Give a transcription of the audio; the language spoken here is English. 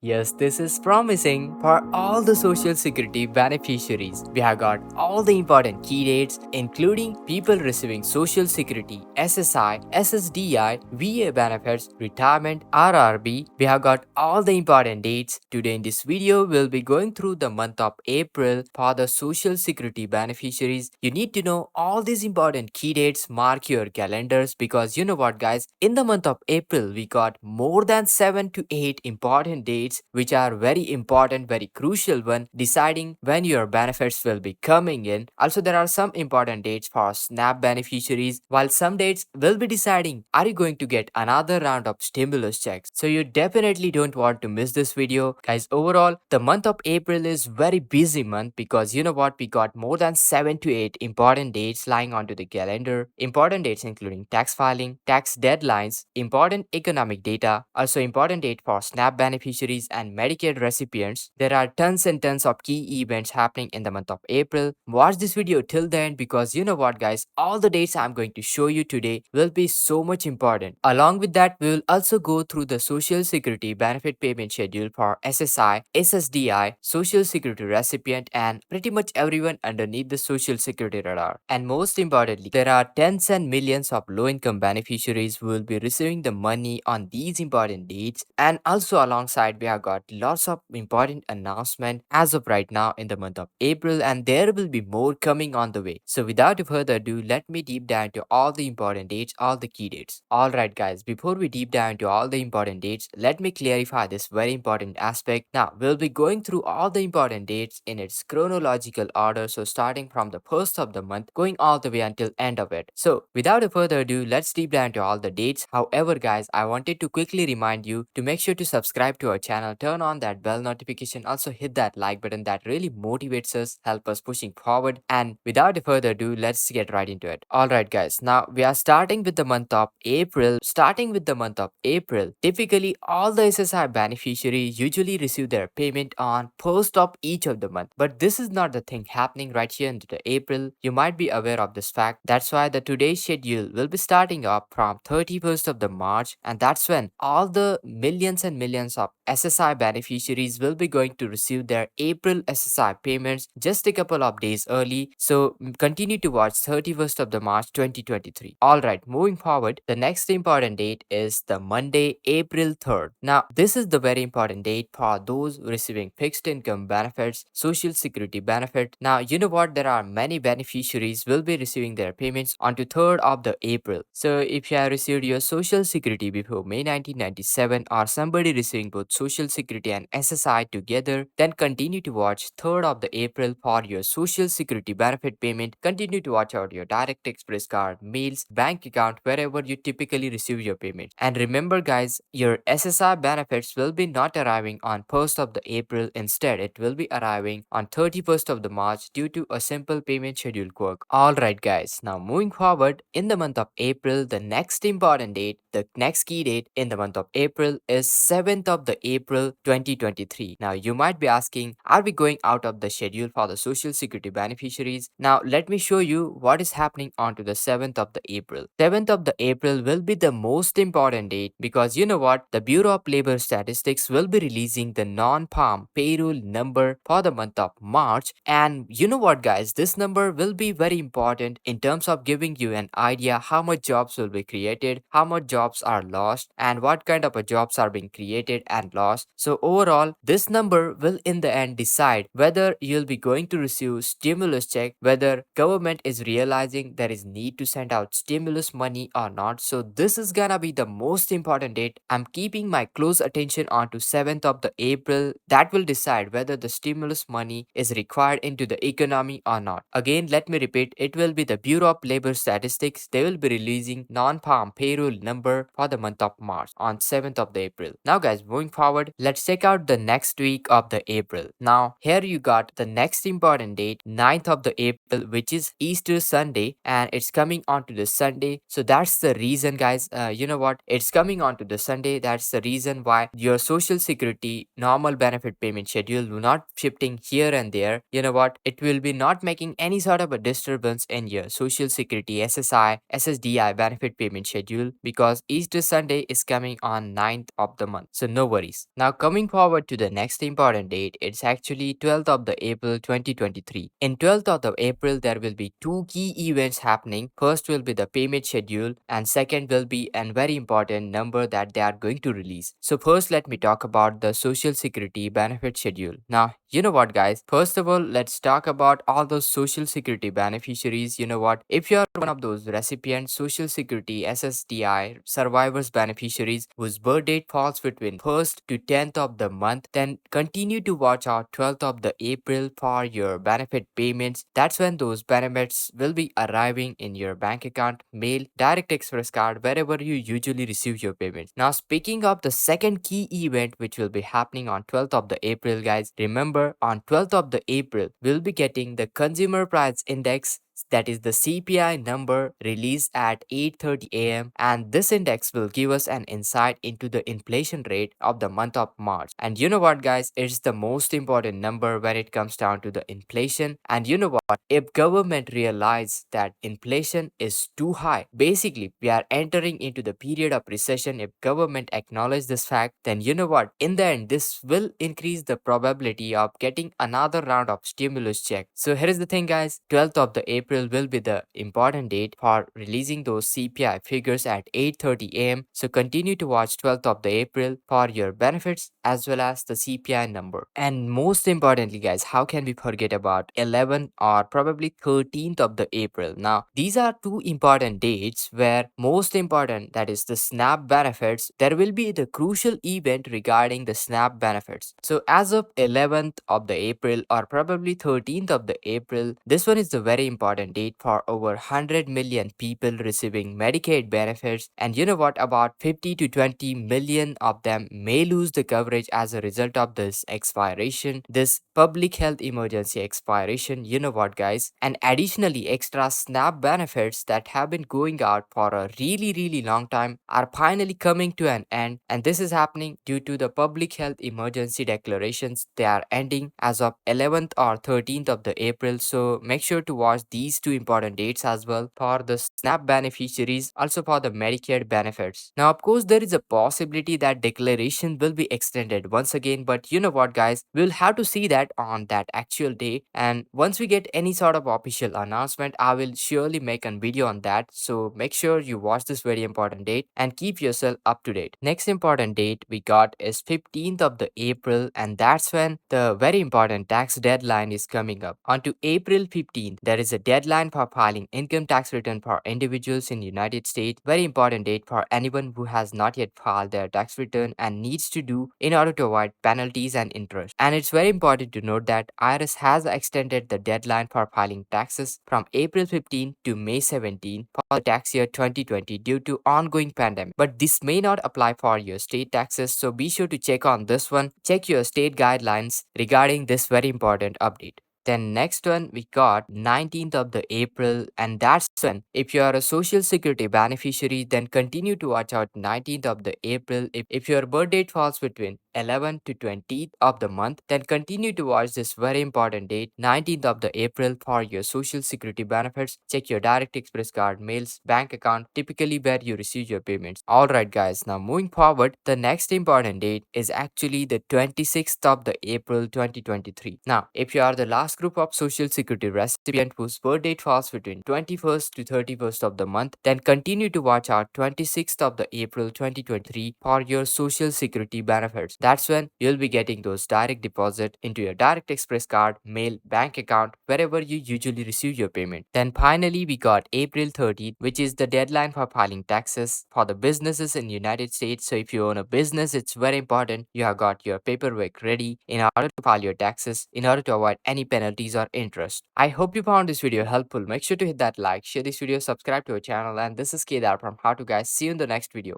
Yes, this is promising for all the social security beneficiaries. We have got all the important key dates, including people receiving social security, SSI, SSDI, VA benefits, retirement, RRB. We have got all the important dates. Today in this video, we'll be going through the month of April for the social security beneficiaries. You need to know all these important key dates. Mark your calendars because you know what, guys, in the month of April, we got more than 7 to 8 important dates which are very important, very crucial one deciding when your benefits will be coming in. Also, there are some important dates for SNAP beneficiaries, while some dates will be deciding are you going to get another round of stimulus checks. So you definitely don't want to miss this video. Guys, overall, the month of April is very busy month because you know what, we got more than 7 to 8 important dates lying onto the calendar. Important dates including tax filing, tax deadlines, important economic data, also important date for SNAP beneficiaries and Medicare recipients. There are tons and tons of key events happening in the month of April. Watch this video till the end because you know what, guys, all the dates I'm going to show you today will be so much important. Along with that, we will also go through the social security benefit payment schedule for SSI, SSDI, social security recipient, and pretty much everyone underneath the social security radar. And most importantly, there are tens and millions of low income beneficiaries who will be receiving the money on these important dates. And also alongside, we have got lots of important announcement as of right now in the month of April, and there will be more coming on the way. So without further ado, let me deep dive into all the important dates, all the key dates. Alright guys, before we deep dive into all the important dates, let me clarify this very important aspect. Now, we'll be going through all the important dates in its chronological order, so starting from the first of the month, going all the way until end of it. So without further ado, let's deep dive into all the dates. However guys, I wanted to quickly remind you to make sure to subscribe to our channel, turn on that bell notification, also hit that like button. That really motivates us, help us pushing forward. And without further ado, let's get right into it. Alright guys, now we are starting with the month of April. Starting with the month of April, typically all the SSI beneficiaries usually receive their payment on first of each of the month. But this is not the thing happening right here into the April. You might be aware of this fact. That's why the today's schedule will be starting up from 31st of the March, and that's when all the millions and millions of SSI beneficiaries will be going to receive their April SSI payments just a couple of days early. So continue to watch 31st of the March 2023. Alright, moving forward, the next important date is the Monday, April 3rd. Now, this is the very important date for those receiving fixed income benefits, social security benefit. Now, you know what? There are many beneficiaries will be receiving their payments on to 3rd of the April. So, if you have received your social security before May 1997 or somebody receiving both social security and SSI together, then continue to watch 3rd of the April for your social security benefit payment. Continue to watch out your direct express card, mails, bank account, wherever you typically receive your payment. And remember guys, your SSI benefits will be not arriving on 1st of the April. Instead, it will be arriving on 31st of the March due to a simple payment schedule quirk. Alright guys, now moving forward, in the month of April, the next important date, the next key date in the month of April is 7th of the April 2023. Now you might be asking, are we going out of the schedule for the social security beneficiaries? Now let me show you what is happening onto the 7th of the April. 7th of the April will be the most important date because you know what? The Bureau of Labor Statistics will be releasing the non-farm payroll number for the month of March. And you know what guys? This number will be very important in terms of giving you an idea how much jobs will be created, how much jobs are lost, and what kind of jobs are being created and lost. So overall, this number will in the end decide whether you'll be going to receive stimulus check, whether government is realizing there is need to send out stimulus money or not. So this is gonna be the most important date. I'm keeping my close attention on to 7th of the April. That will decide whether the stimulus money is required into the economy or not. Again, let me repeat, it will be the Bureau of Labor Statistics. They will be releasing non-farm payroll number for the month of March on 7th of the April. Now guys, moving forward, let's check out the next week of the April. Now here you got the next important date, 9th of the April, which is Easter Sunday, and it's coming onto the Sunday. So that's the reason guys, you know what, it's coming onto the Sunday. That's the reason why your social security normal benefit payment schedule will not shifting here and there. You know what, it will be not making any sort of a disturbance in your social security SSI SSDI benefit payment schedule because Easter Sunday is coming on 9th of the month. So no worries. Now coming forward to the next important date, it's actually 12th of the April 2023. In 12th of the April, there will be two key events happening. First will be the payment schedule and second will be a very important number that they are going to release. So first let me talk about the social security benefit schedule. Now, you know what guys, first of all, let's talk about all those social security beneficiaries. You know what, if you are one of those recipients, social security ssdi survivors beneficiaries whose birth date falls between 1st to 10th of the month, then continue to watch out 12th of the April for your benefit payments. That's when those benefits will be arriving in your bank account, mail, direct express card, wherever you usually receive your payments. Now speaking of the second key event which will be happening on 12th of the April guys, remember on 12th of the April we'll be getting the consumer price index, that is the CPI number, released at 8:30 a.m. and this index will give us an insight into the inflation rate of the month of March. And you know what guys, it's the most important number when it comes down to the inflation. And you know what, if government realize that inflation is too high, basically we are entering into the period of recession. If government acknowledge this fact, then you know what, in the end this will increase the probability of getting another round of stimulus check. So here is the thing guys, 12th of the April will be the important date for releasing those CPI figures at 8:30 a.m. So continue to watch 12th of the April for your benefits as well as the CPI number. And most importantly guys, how can we forget about 11th or probably 13th of the April? Now these are two important dates where most important, that is the SNAP benefits, there will be the crucial event regarding the SNAP benefits. So as of 11th of the April or probably 13th of the April, this one is the very important date for over 100 million people receiving Medicaid benefits. And you know what, about 50 to 20 million of them may lose the coverage as a result of this expiration, this public health emergency expiration. You know what guys, and additionally extra SNAP benefits that have been going out for a really long time are finally coming to an end, and this is happening due to the public health emergency declarations. They are ending as of 11th or 13th of the April. So make sure to watch these two important dates as well for the SNAP beneficiaries, also for the Medicare benefits. Now of course there is a possibility that declaration will be extended once again, but you know what guys, we'll have to see that on that actual day, and once we get any sort of official announcement, I will surely make a video on that. So make sure you watch this very important date and keep yourself up to date. Next important date we got is 15th of the April, and that's when the very important tax deadline is coming up. On to April 15th, there is a deadline for filing income tax return for individuals in United States. Very important date for anyone who has not yet filed their tax return and needs to do in order to avoid penalties and interest. And it's very important to note that IRS has extended the deadline for filing taxes from April 15 to May 17 for the tax year 2020 due to ongoing pandemic. But this may not apply for your state taxes, so be sure to check on this one. Check your state guidelines regarding this very important update. Then next one we got 19th of the April, and that's when if you are a social security beneficiary, then continue to watch out 19th of the April. If your birth date falls between 11th to 20th of the month, then continue to watch this very important date 19th of the April for your social security benefits. Check your direct express card, mails, bank account, typically where you receive your payments. Alright guys, now moving forward, the next important date is actually the 26th of the April 2023. Now if you are the last group of social security recipient whose birth date falls between 21st to 31st of the month, then continue to watch out 26th of the April 2023 for your social security benefits. That's when you'll be getting those direct deposit into your direct express card, mail, bank account, wherever you usually receive your payment. Then finally we got April 30th, which is the deadline for filing taxes for the businesses in United States. So if you own a business, it's very important you have got your paperwork ready in order to file your taxes in order to avoid any penalties or interest. I hope you found this video helpful. Make sure to hit that like, share this video, subscribe to our channel, and this is Kedar from How to Guys. See you in the next video.